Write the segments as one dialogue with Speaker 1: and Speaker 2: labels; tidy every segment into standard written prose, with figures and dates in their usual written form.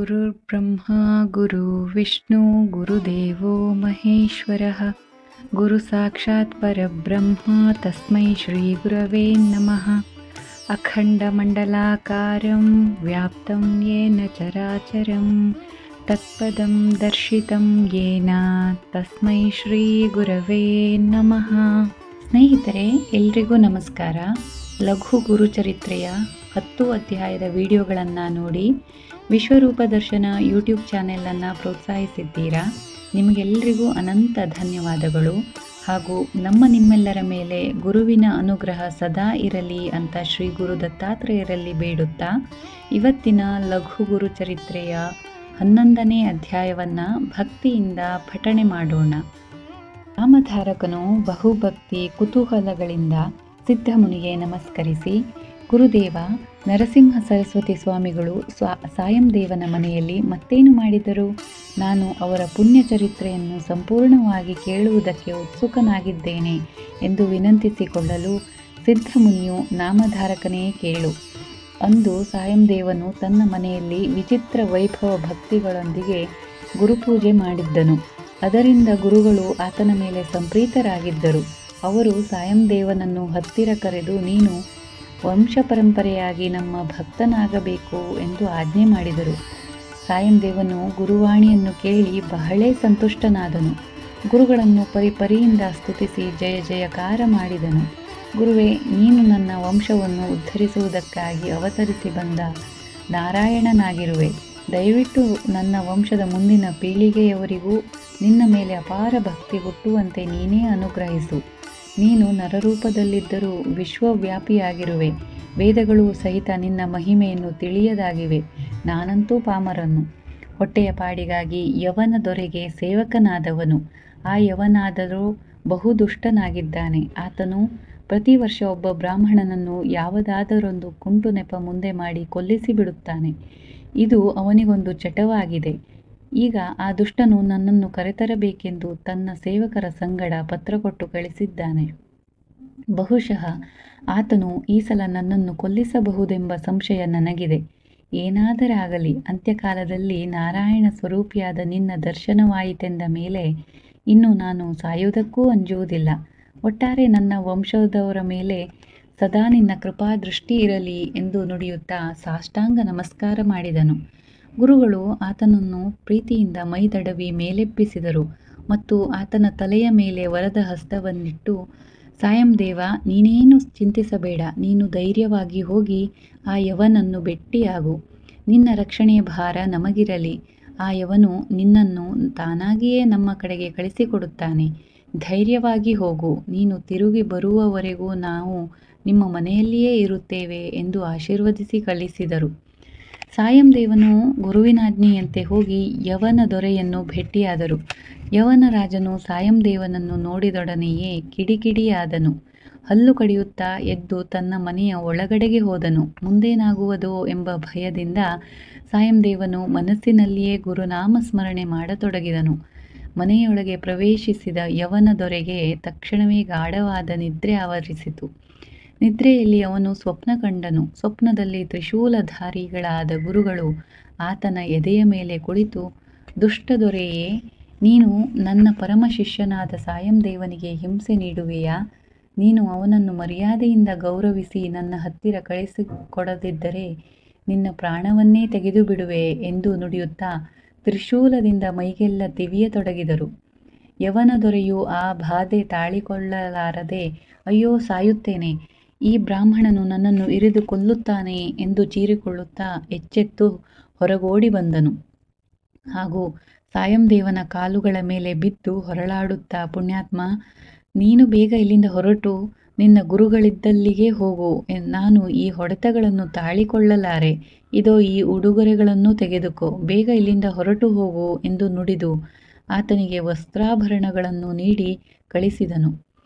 Speaker 1: गुरुर्ब्रह्मा गुरुर्विष्णु गुरुदेवो महेश्वरः गुरुसाक्षात् परब्रह्म तस्मै श्रीगुरवे नमः। अखण्डमण्डलाकारं व्याप्तं येन चराचरं तत्पदं दर्शितं येन तस्मै ಶ್ರೀಗುರವೇ ನಮಃ। ಸ್ನೇಹಿತರೆ, ಎಲ್ರಿಗೂ ನಮಸ್ಕಾರ. ಲಘು ಗುರುಚರಿತ್ರೆಯ 10 ಅಧ್ಯಾಯದ ವಿಡಿಯೋಗಳನ್ನು ನೋಡಿ ವಿಶ್ವರೂಪ ದರ್ಶನ ಯೂಟ್ಯೂಬ್ ಚಾನೆಲನ್ನು ಪ್ರೋತ್ಸಾಹಿಸಿದ್ದೀರಾ. ನಿಮಗೆಲ್ಲರಿಗೂ ಅನಂತ ಧನ್ಯವಾದಗಳು. ಹಾಗೂ ನಿಮ್ಮೆಲ್ಲರ ಮೇಲೆ ಗುರುವಿನ ಅನುಗ್ರಹ ಸದಾ ಇರಲಿ ಅಂತ ಶ್ರೀ ಗುರು ದತ್ತಾತ್ರೇಯರಲ್ಲಿ ಬೇಡುತ್ತಾ ಇವತ್ತಿನ ಲಘು ಗುರುಚರಿತ್ರೆಯ 11ನೇ ಅಧ್ಯಾಯವನ್ನು ಭಕ್ತಿಯಿಂದ ಪಠಣೆ ಮಾಡೋಣ. ನಾಮಧಾರಕನು ಬಹುಭಕ್ತಿ ಕುತೂಹಲಗಳಿಂದ ಸಿದ್ಧಮುನಿಗೆ ನಮಸ್ಕರಿಸಿ, ಗುರುದೇವ, ನರಸಿಂಹ ಸರಸ್ವತಿ ಸ್ವಾಮಿಗಳು ಸಾಯಂದೇವನ ಮನೆಯಲ್ಲಿ ಮತ್ತೇನು ಮಾಡಿದರು? ನಾನು ಅವರ ಪುಣ್ಯಚರಿತ್ರೆಯನ್ನು ಸಂಪೂರ್ಣವಾಗಿ ಕೇಳುವುದಕ್ಕೆ ಉತ್ಸುಕನಾಗಿದ್ದೇನೆ ಎಂದು ವಿನಂತಿಸಿಕೊಳ್ಳಲು ಸಿದ್ಧಮುನಿಯು, ನಾಮಧಾರಕನೇ ಕೇಳು. ಅಂದು ಸಾಯಂದೇವನು ತನ್ನ ಮನೆಯಲ್ಲಿ ವಿಚಿತ್ರ ವೈಭವ ಭಕ್ತಿಗಳೊಂದಿಗೆ ಗುರುಪೂಜೆ ಮಾಡಿದ್ದನು. ಅದರಿಂದ ಗುರುಗಳು ಆತನ ಮೇಲೆ ಸಂಪ್ರೀತರಾಗಿದ್ದರು. ಅವರು ಸಾಯಂದೇವನನ್ನು ಹತ್ತಿರ ಕರೆದು, ನೀನು ವಂಶ ಪರಂಪರೆಯಾಗಿ ನಮ್ಮ ಭಕ್ತನಾಗಬೇಕು ಎಂದು ಆಜ್ಞೆ ಮಾಡಿದರು. ಸಾಯಂದೇವನು ಗುರುವಾಣಿಯನ್ನು ಕೇಳಿ ಬಹಳೇ ಸಂತುಷ್ಟನಾದನು. ಗುರುಗಳನ್ನು ಪರಿಪರಿಯಿಂದ ಸ್ತುತಿಸಿ ಜಯ ಜಯಕಾರ ಮಾಡಿದನು. ಗುರುವೇ, ನೀನು ನನ್ನ ವಂಶವನ್ನು ಉದ್ಧರಿಸುವುದಕ್ಕಾಗಿ ಅವತರಿಸಿ ಬಂದ ನಾರಾಯಣನಾಗಿರುವೆ. ದಯವಿಟ್ಟು ನನ್ನ ವಂಶದ ಮುಂದಿನ ಪೀಳಿಗೆಯವರಿಗೂ ನಿನ್ನ ಮೇಲೆ ಅಪಾರ ಭಕ್ತಿ ಹುಟ್ಟುವಂತೆ ನೀನೇ ಅನುಗ್ರಹಿಸು. ನೀನು ನರರೂಪದಲ್ಲಿದ್ದರೂ ವಿಶ್ವವ್ಯಾಪಿಯಾಗಿರುವೆ. ವೇದಗಳು ಸಹಿತ ನಿನ್ನ ಮಹಿಮೆಯನ್ನು ತಿಳಿಯದಾಗಿವೆ. ನಾನಂತೂ ಪಾಮರನು. ಹೊಟ್ಟೆಯ ಪಾಡಿಗಾಗಿ ಯವನ ದೊರೆಗೆ ಸೇವಕನಾದವನು. ಆ ಯವನಾದರೂ ಬಹುದುಷ್ಟನಾಗಿದ್ದಾನೆ. ಆತನು ಪ್ರತಿ ವರ್ಷ ಒಬ್ಬ ಬ್ರಾಹ್ಮಣನನ್ನು ಯಾವುದಾದರೊಂದು ಕುಂಟು ನೆಪ ಮುಂದೆ ಮಾಡಿ ಕೊಲ್ಲಿಸಿ ಬಿಡುತ್ತಾನೆ. ಇದು ಅವನಿಗೊಂದು ಚಟವಾಗಿದೆ. ಈಗ ಆ ದುಷ್ಟನು ನನ್ನನ್ನು ಕರೆತರಬೇಕೆಂದು ತನ್ನ ಸೇವಕರ ಸಂಗಡ ಪತ್ರ ಕೊಟ್ಟು ಕಳಿಸಿದ್ದಾನೆ. ಬಹುಶಃ ಆತನು ಈ ಸಲ ನನ್ನನ್ನು ಕೊಲ್ಲಿಸಬಹುದೆಂಬ ಸಂಶಯ ನನಗಿದೆ. ಏನಾದರಾಗಲಿ, ಅಂತ್ಯಕಾಲದಲ್ಲಿ ನಾರಾಯಣ ಸ್ವರೂಪಿಯಾದ ನಿನ್ನ ದರ್ಶನವಾಯಿತೆಂದ ಮೇಲೆ ಇನ್ನು ನಾನು ಸಾಯುವುದಕ್ಕೂ ಅಂಜುವುದಿಲ್ಲ. ಒಟ್ಟಾರೆ ನನ್ನ ವಂಶದವರ ಮೇಲೆ ಸದಾ ನಿನ್ನ ಕೃಪಾ ದೃಷ್ಟಿ ಇರಲಿ ಎಂದು ನುಡಿಯುತ್ತಾ ಸಾಷ್ಟಾಂಗ ನಮಸ್ಕಾರ ಮಾಡಿದನು. ಗುರುಗಳು ಆತನನ್ನು ಪ್ರೀತಿಯಿಂದ ಮೈದಡವಿ ಮೇಲೆಬ್ಬಿಸಿದರು ಮತ್ತು ಆತನ ತಲೆಯ ಮೇಲೆ ವರದ ಹಸ್ತವನ್ನಿಟ್ಟು, ಸಾಯಂದೇವ, ನೀನೇನು ಚಿಂತಿಸಬೇಡ. ನೀನು ಧೈರ್ಯವಾಗಿ ಹೋಗಿ ಆ ಯವನನ್ನು ಭೆಟ್ಟಿಯಾಗು. ನಿನ್ನ ರಕ್ಷಣೆಯ ಭಾರ ನಮಗಿರಲಿ. ಆ ಯವನು ನಿನ್ನನ್ನು ತಾನಾಗಿಯೇ ನಮ್ಮ ಕಡೆಗೆ ಕಳಿಸಿಕೊಡುತ್ತಾನೆ. ಧೈರ್ಯವಾಗಿ ಹೋಗು. ನೀನು ತಿರುಗಿ ಬರುವವರೆಗೂ ನಾವು ನಿಮ್ಮ ಮನೆಯಲ್ಲಿಯೇ ಇರುತ್ತೇವೆ ಎಂದು ಆಶೀರ್ವದಿಸಿ ಕಳಿಸಿದರು. ಸಾಯಂದೇವನು ಗುರುವಿನಾಜ್ಞೆಯಂತೆ ಹೋಗಿ ಯವನ ದೊರೆಯನ್ನು ಭೇಟಿಯಾದರು. ಯವನ ರಾಜನು ಸಾಯಂದೇವನನ್ನು ನೋಡಿದೊಡನೆಯೇ ಕಿಡಿಕಿಡಿಯಾದನು. ಹಲ್ಲು ಕಡಿಯುತ್ತಾ ಎದ್ದು ತನ್ನ ಮನೆಯ ಒಳಗಡೆಗೆ ಹೋದನು. ಮುಂದೇನಾಗುವುದೋ ಎಂಬ ಭಯದಿಂದ ಸಾಯಂದೇವನು ಮನಸ್ಸಿನಲ್ಲಿಯೇ ಗುರುನಾಮ ಸ್ಮರಣೆ ಮಾಡತೊಡಗಿದನು. ಮನೆಯೊಳಗೆ ಪ್ರವೇಶಿಸಿದ ಯವನ ದೊರೆಗೆ ತಕ್ಷಣವೇ ಗಾಢವಾದ ನಿದ್ರೆ ಆವರಿಸಿತು. ನಿದ್ರೆಯಲ್ಲಿ ಅವನು ಸ್ವಪ್ನ ಕಂಡನು. ಸ್ವಪ್ನದಲ್ಲಿ ತ್ರಿಶೂಲಧಾರಿಗಳಾದ ಗುರುಗಳು ಆತನ ಎದೆಯ ಮೇಲೆ ಕುಳಿತು, ದುಷ್ಟ ದೊರೆಯೇ, ನೀನು ನನ್ನ ಪರಮ ಶಿಷ್ಯನಾದ ಸಾಯಂದೇವನಿಗೆ ಹಿಂಸೆ ನೀಡುವೆಯಾ? ನೀನು ಅವನನ್ನು ಮರ್ಯಾದೆಯಿಂದ ಗೌರವಿಸಿ ನನ್ನ ಹತ್ತಿರ ಕಳಿಸಿಕೊಡದಿದ್ದರೆ ನಿನ್ನ ಪ್ರಾಣವನ್ನೇ ತೆಗೆದು ಬಿಡುವೆ ಎಂದು ನುಡಿಯುತ್ತಾ ತ್ರಿಶೂಲದಿಂದ ಮೈಗೆಲ್ಲ ತಿವಿಯತೊಡಗಿದರು. ಯವನ ದೊರೆಯು ಆ ಬಾಧೆ ತಾಳಿಕೊಳ್ಳಲಾರದೆ, ಅಯ್ಯೋ, ಸಾಯುತ್ತೇನೆ, ಈ ಬ್ರಾಹ್ಮಣನು ನನ್ನನ್ನು ಇರಿದು ಕೊಲ್ಲುತ್ತಾನೆ ಎಂದು ಚೀರಿಕೊಳ್ಳುತ್ತಾ ಎಚ್ಚೆತ್ತು ಹೊರಗೋಡಿ ಬಂದನು. ಹಾಗೂ ಸಾಯಂದೇವನ ಕಾಲುಗಳ ಮೇಲೆ ಬಿದ್ದು ಹೊರಳಾಡುತ್ತಾ, ಪುಣ್ಯಾತ್ಮ, ನೀನು ಬೇಗ ಇಲ್ಲಿಂದ ಹೊರಟು ನಿನ್ನ ಗುರುಗಳಿದ್ದಲ್ಲಿಗೆ ಹೋಗು. ನಾನು ಈ ಹೊಡೆತಗಳನ್ನು ತಾಳಿಕೊಳ್ಳಲಾರೆ. ಇದೋ ಈ ಉಡುಗೊರೆಗಳನ್ನು ತೆಗೆದುಕೋ. ಬೇಗ ಇಲ್ಲಿಂದ ಹೊರಟು ಹೋಗು ಎಂದು ನುಡಿದು ಆತನಿಗೆ ವಸ್ತ್ರಾಭರಣಗಳನ್ನು ನೀಡಿ ಕಳಿಸಿದನು.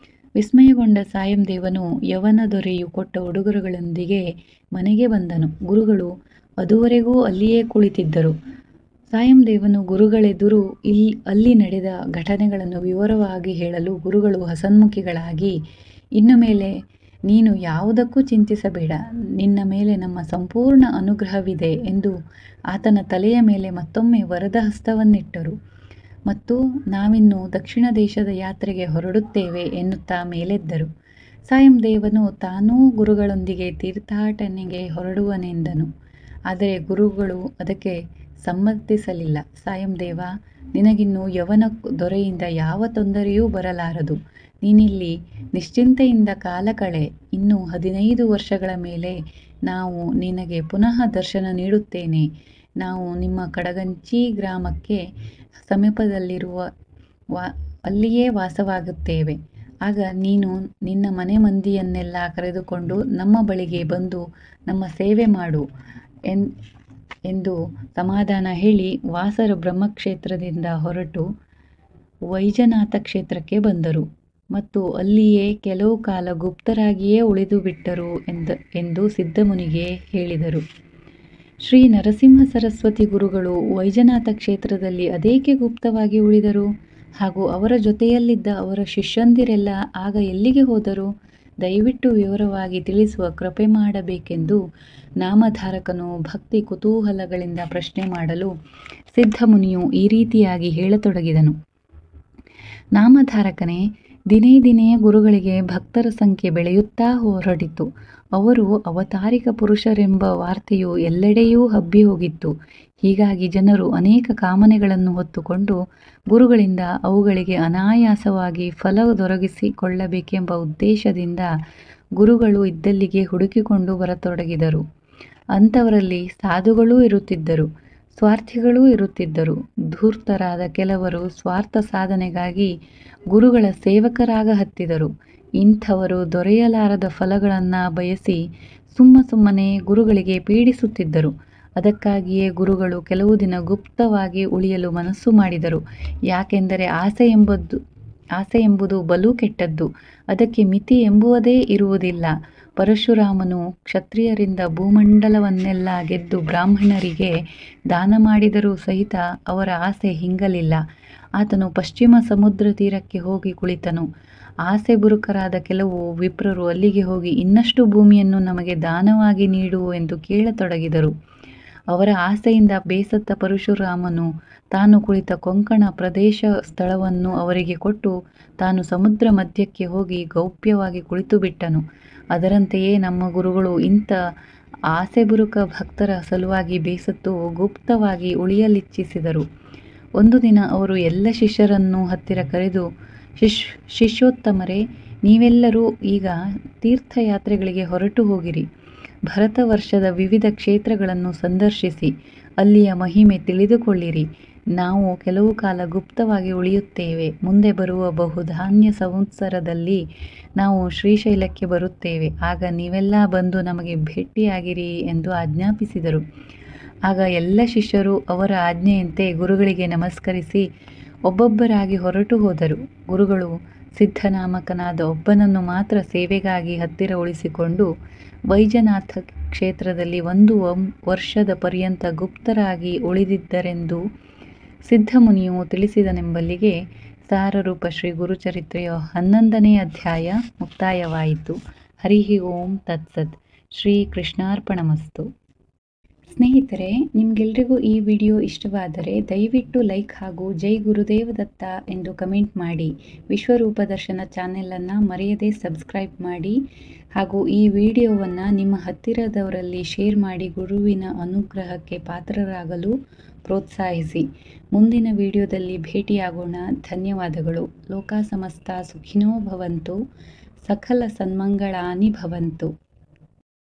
Speaker 1: ವಿಸ್ಮಯಗೊಂಡ ಸಾಯಂದೇವನು ಯವನ ದೊರೆಯು ಕೊಟ್ಟ ಉಡುಗೊರೆಗಳೊಂದಿಗೆ ಮನೆಗೆ ಬಂದನು. ಗುರುಗಳು ಅದುವರೆಗೂ ಅಲ್ಲಿಯೇ ಕುಳಿತಿದ್ದರು. ಸಾಯಂದೇವನು ಗುರುಗಳೆದುರು ಅಲ್ಲಿ ನಡೆದ ಘಟನೆಗಳನ್ನು ವಿವರವಾಗಿ ಹೇಳಲು ಗುರುಗಳು ಹಸನ್ಮುಖಿಗಳಾಗಿ, ಇನ್ನು ಮೇಲೆ ನೀನು ಯಾವುದಕ್ಕೂ ಚಿಂತಿಸಬೇಡ, ನಿನ್ನ ಮೇಲೆ ನಮ್ಮ ಸಂಪೂರ್ಣ ಅನುಗ್ರಹವಿದೆ ಎಂದು ಆತನ ತಲೆಯ ಮೇಲೆ ಮತ್ತೊಮ್ಮೆ ವರದ ಹಸ್ತವನ್ನಿಟ್ಟರು. ಮತ್ತು ನಾವಿನ್ನು ದಕ್ಷಿಣ ದೇಶದ ಯಾತ್ರೆಗೆ ಹೊರಡುತ್ತೇವೆ ಎನ್ನುತ್ತಾ ಮೇಲೆದ್ದರು. ಸಾಯಂದೇವನು ತಾನೂ ಗುರುಗಳೊಂದಿಗೆ ತೀರ್ಥಾಟನೆಗೆ ಹೊರಡುವನೆಂದನು. ಆದರೆ ಗುರುಗಳು ಅದಕ್ಕೆ ಸಮ್ಮತಿಸಲಿಲ್ಲ. ಸಾಯಂದೇವ, ನಿನಗಿನ್ನು ಯವನ ದೊರೆಯಿಂದ ಯಾವ ತೊಂದರೆಯೂ ಬರಲಾರದು. ನೀನಿಲ್ಲಿ ನಿಶ್ಚಿಂತೆಯಿಂದ ಕಾಲ ಕಳೆ. ಇನ್ನು 15 ವರ್ಷಗಳ ಮೇಲೆ ನಾವು ನಿನಗೆ ಪುನಃ ದರ್ಶನ ನೀಡುತ್ತೇನೆ. ನಾವು ನಿಮ್ಮ ಕಡಗಂಚಿ ಗ್ರಾಮಕ್ಕೆ ಸಮೀಪದಲ್ಲಿರುವ ಅಲ್ಲಿಯೇ ವಾಸವಾಗುತ್ತೇವೆ. ಆಗ ನೀನು ನಿನ್ನ ಮನೆ ಮಂದಿಯನ್ನೆಲ್ಲ ಕರೆದುಕೊಂಡು ನಮ್ಮ ಬಳಿಗೆ ಬಂದು ನಮ್ಮ ಸೇವೆ ಮಾಡು ಎಂದು ಸಮಾಧಾನ ಹೇಳಿ ವ್ಯಾಸರು ಬ್ರಹ್ಮಕ್ಷೇತ್ರದಿಂದ ಹೊರಟು ವೈಜನಾಥ ಕ್ಷೇತ್ರಕ್ಕೆ ಬಂದರು ಮತ್ತು ಅಲ್ಲಿಯೇ ಕೆಲವು ಕಾಲ ಗುಪ್ತರಾಗಿಯೇ ಉಳಿದು ಬಿಟ್ಟರು ಎಂದು ಸಿದ್ಧಮುನಿಗೆ ಹೇಳಿದರು. ಶ್ರೀ ನರಸಿಂಹ ಸರಸ್ವತಿ ಗುರುಗಳು ವೈಜನಾಥ ಕ್ಷೇತ್ರದಲ್ಲಿ ಅದೇಕೆ ಗುಪ್ತವಾಗಿ ಉಳಿದರು ಹಾಗೂ ಅವರ ಜೊತೆಯಲ್ಲಿದ್ದ ಅವರ ಶಿಷ್ಯಂದಿರೆಲ್ಲ ಆಗ ಎಲ್ಲಿಗೆ ಹೋದರು? ದಯವಿಟ್ಟು ವಿವರವಾಗಿ ತಿಳಿಸುವ ಕೃಪೆ ಮಾಡಬೇಕೆಂದು ನಾಮಧಾರಕನು ಭಕ್ತಿ ಕುತೂಹಲಗಳಿಂದ ಪ್ರಶ್ನೆ ಮಾಡಲು ಸಿದ್ಧಮುನಿಯು ಈ ರೀತಿಯಾಗಿ ಹೇಳತೊಡಗಿದನು. ನಾಮಧಾರಕನೇ, ದಿನೇ ದಿನೇ ಗುರುಗಳಿಗೆ ಭಕ್ತರ ಸಂಖ್ಯೆ ಬೆಳೆಯುತ್ತಾ ಹೊರಟಿತು. ಅವರು ಅವತಾರಿಕ ಪುರುಷರೆಂಬ ವಾರ್ತೆಯು ಎಲ್ಲೆಡೆಯೂ ಹಬ್ಬಿ ಹೋಗಿತ್ತು. ಹೀಗಾಗಿ ಜನರು ಅನೇಕ ಕಾಮನೆಗಳನ್ನು ಹೊತ್ತುಕೊಂಡು ಗುರುಗಳಿಂದ ಅವುಗಳಿಗೆ ಅನಾಯಾಸವಾಗಿ ಫಲ ದೊರಕಿಸಿಕೊಳ್ಳಬೇಕೆಂಬ ಉದ್ದೇಶದಿಂದ ಗುರುಗಳು ಇದ್ದಲ್ಲಿಗೆ ಹುಡುಕಿಕೊಂಡು ಬರತೊಡಗಿದರು. ಅಂಥವರಲ್ಲಿ ಸಾಧುಗಳೂ ಇರುತ್ತಿದ್ದರು, ಸ್ವಾರ್ಥಿಗಳೂ ಇರುತ್ತಿದ್ದರು. ಧೂರ್ತರಾದ ಕೆಲವರು ಸ್ವಾರ್ಥ ಸಾಧನೆಗಾಗಿ ಗುರುಗಳ ಸೇವಕರಾಗ ಹತ್ತಿದರು. ಇಂಥವರು ದೊರೆಯಲಾರದ ಫಲಗಳನ್ನು ಬಯಸಿ ಸುಮ್ಮನೆ ಗುರುಗಳಿಗೆ ಪೀಡಿಸುತ್ತಿದ್ದರು. ಅದಕ್ಕಾಗಿಯೇ ಗುರುಗಳು ಕೆಲವು ದಿನ ಗುಪ್ತವಾಗಿ ಉಳಿಯಲು ಮನಸ್ಸು ಮಾಡಿದರು. ಯಾಕೆಂದರೆ ಆಸೆ ಎಂಬುದು ಬಲು ಕೆಟ್ಟದ್ದು, ಅದಕ್ಕೆ ಮಿತಿ ಎಂಬುವುದೇ ಇರುವುದಿಲ್ಲ. ಪರಶುರಾಮನು ಕ್ಷತ್ರಿಯರಿಂದ ಭೂಮಂಡಲವನ್ನೆಲ್ಲ ಗೆದ್ದು ಬ್ರಾಹ್ಮಣರಿಗೆ ದಾನ ಮಾಡಿದರೂ ಸಹಿತ ಅವರ ಆಸೆ ಹಿಂಗಲಿಲ್ಲ. ಆತನು ಪಶ್ಚಿಮ ಸಮುದ್ರ ತೀರಕ್ಕೆ ಹೋಗಿ ಕುಳಿತನು. ಆಸೆ ಬುರುಕರಾದ ಕೆಲವು ವಿಪ್ರರು ಅಲ್ಲಿಗೆ ಹೋಗಿ ಇನ್ನಷ್ಟು ಭೂಮಿಯನ್ನು ನಮಗೆ ದಾನವಾಗಿ ನೀಡು ಎಂದು ಕೇಳತೊಡಗಿದರು. ಅವರ ಆಸೆಯಿಂದ ಬೇಸತ್ತ ಪರಶುರಾಮನು ತಾನು ಕುಳಿತ ಕೊಂಕಣ ಪ್ರದೇಶ ಸ್ಥಳವನ್ನು ಅವರಿಗೆ ಕೊಟ್ಟು ತಾನು ಸಮುದ್ರ ಮಧ್ಯಕ್ಕೆ ಹೋಗಿ ಗೌಪ್ಯವಾಗಿ ಕುಳಿತುಬಿಟ್ಟನು. ಅದರಂತೆಯೇ ನಮ್ಮ ಗುರುಗಳು ಇಂಥ ಆಸೆಬುರುಕ ಭಕ್ತರ ಸಲುವಾಗಿ ಬೇಸತ್ತು ಗುಪ್ತವಾಗಿ ಉಳಿಯಲಿಚ್ಛಿಸಿದರು. ಒಂದು ದಿನ ಅವರು ಎಲ್ಲ ಶಿಷ್ಯರನ್ನು ಹತ್ತಿರ ಕರೆದು, ಶಿಷ್ಯೋತ್ತಮರೇ, ನೀವೆಲ್ಲರೂ ಈಗ ತೀರ್ಥಯಾತ್ರೆಗಳಿಗೆ ಹೊರಟು ಹೋಗಿರಿ. ಭರತ ವರ್ಷದ ವಿವಿಧ ಕ್ಷೇತ್ರಗಳನ್ನು ಸಂದರ್ಶಿಸಿ ಅಲ್ಲಿಯ ಮಹಿಮೆ ತಿಳಿದುಕೊಳ್ಳಿರಿ. ನಾವು ಕೆಲವು ಕಾಲ ಗುಪ್ತವಾಗಿ ಉಳಿಯುತ್ತೇವೆ. ಮುಂದೆ ಬರುವ ಬಹುಧಾನ್ಯ ಸಂವತ್ಸರದಲ್ಲಿ ನಾವು ಶ್ರೀಶೈಲಕ್ಕೆ ಬರುತ್ತೇವೆ. ಆಗ ನೀವೆಲ್ಲ ಬಂದು ನಮಗೆ ಭೇಟಿಯಾಗಿರಿ ಎಂದು ಆಜ್ಞಾಪಿಸಿದರು. ಆಗ ಎಲ್ಲ ಶಿಷ್ಯರು ಅವರ ಆಜ್ಞೆಯಂತೆ ಗುರುಗಳಿಗೆ ನಮಸ್ಕರಿಸಿ ಒಬ್ಬೊಬ್ಬರಾಗಿ ಹೊರಟು ಹೋದರು. ಗುರುಗಳು ಸಿದ್ಧನಾಮಕನಾದ ಒಬ್ಬನನ್ನು ಮಾತ್ರ ಸೇವೆಗಾಗಿ ಹತ್ತಿರ ಉಳಿಸಿಕೊಂಡು ವೈಜನಾಥ ಕ್ಷೇತ್ರದಲ್ಲಿ 1 ವರ್ಷದ ಪರ್ಯಂತ ಗುಪ್ತರಾಗಿ ಉಳಿದಿದ್ದರೆಂದು ಸಿದ್ಧಮುನಿಯು ತಿಳಿಸಿದನೆಂಬಲ್ಲಿಗೆ ಸಾರರೂಪ ಶ್ರೀ ಗುರುಚರಿತ್ರೆಯ 11ನೇ ಅಧ್ಯಾಯ ಮುಕ್ತಾಯವಾಯಿತು. ಹರಿ ಓಂ ತತ್ಸತ್. ಶ್ರೀ ಕೃಷ್ಣಾರ್ಪಣಮಸ್ತು. ಸ್ನೇಹಿತರೆ, ನಿಮಗೆಲ್ರಿಗೂ ಈ ವಿಡಿಯೋ ಇಷ್ಟವಾದರೆ ದಯವಿಟ್ಟು ಲೈಕ್ ಹಾಗೂ ಜೈ ಗುರುದೇವ ದತ್ತ ಎಂದು ಕಮೆಂಟ್ ಮಾಡಿ. ವಿಶ್ವರೂಪ ದರ್ಶನ ಚಾನೆಲನ್ನು ಮರೆಯದೆ ಸಬ್ಸ್ಕ್ರೈಬ್ ಮಾಡಿ ಹಾಗೂ ಈ ವಿಡಿಯೋವನ್ನು ನಿಮ್ಮ ಹತ್ತಿರದವರಲ್ಲಿ ಶೇರ್ ಮಾಡಿ ಗುರುವಿನ ಅನುಗ್ರಹಕ್ಕೆ ಪಾತ್ರರಾಗಲು ಪ್ರೋತ್ಸಾಹಿಸಿ. ಮುಂದಿನ ವಿಡಿಯೋದಲ್ಲಿ ಭೇಟಿಯಾಗೋಣ. ಧನ್ಯವಾದಗಳು. ಲೋಕ ಸಮಸ್ತ ಸುಖಿನೋ ಭವಂತು. ಸಕಲ ಸನ್ಮಂಗಳಾನಿ ಭವಂತು.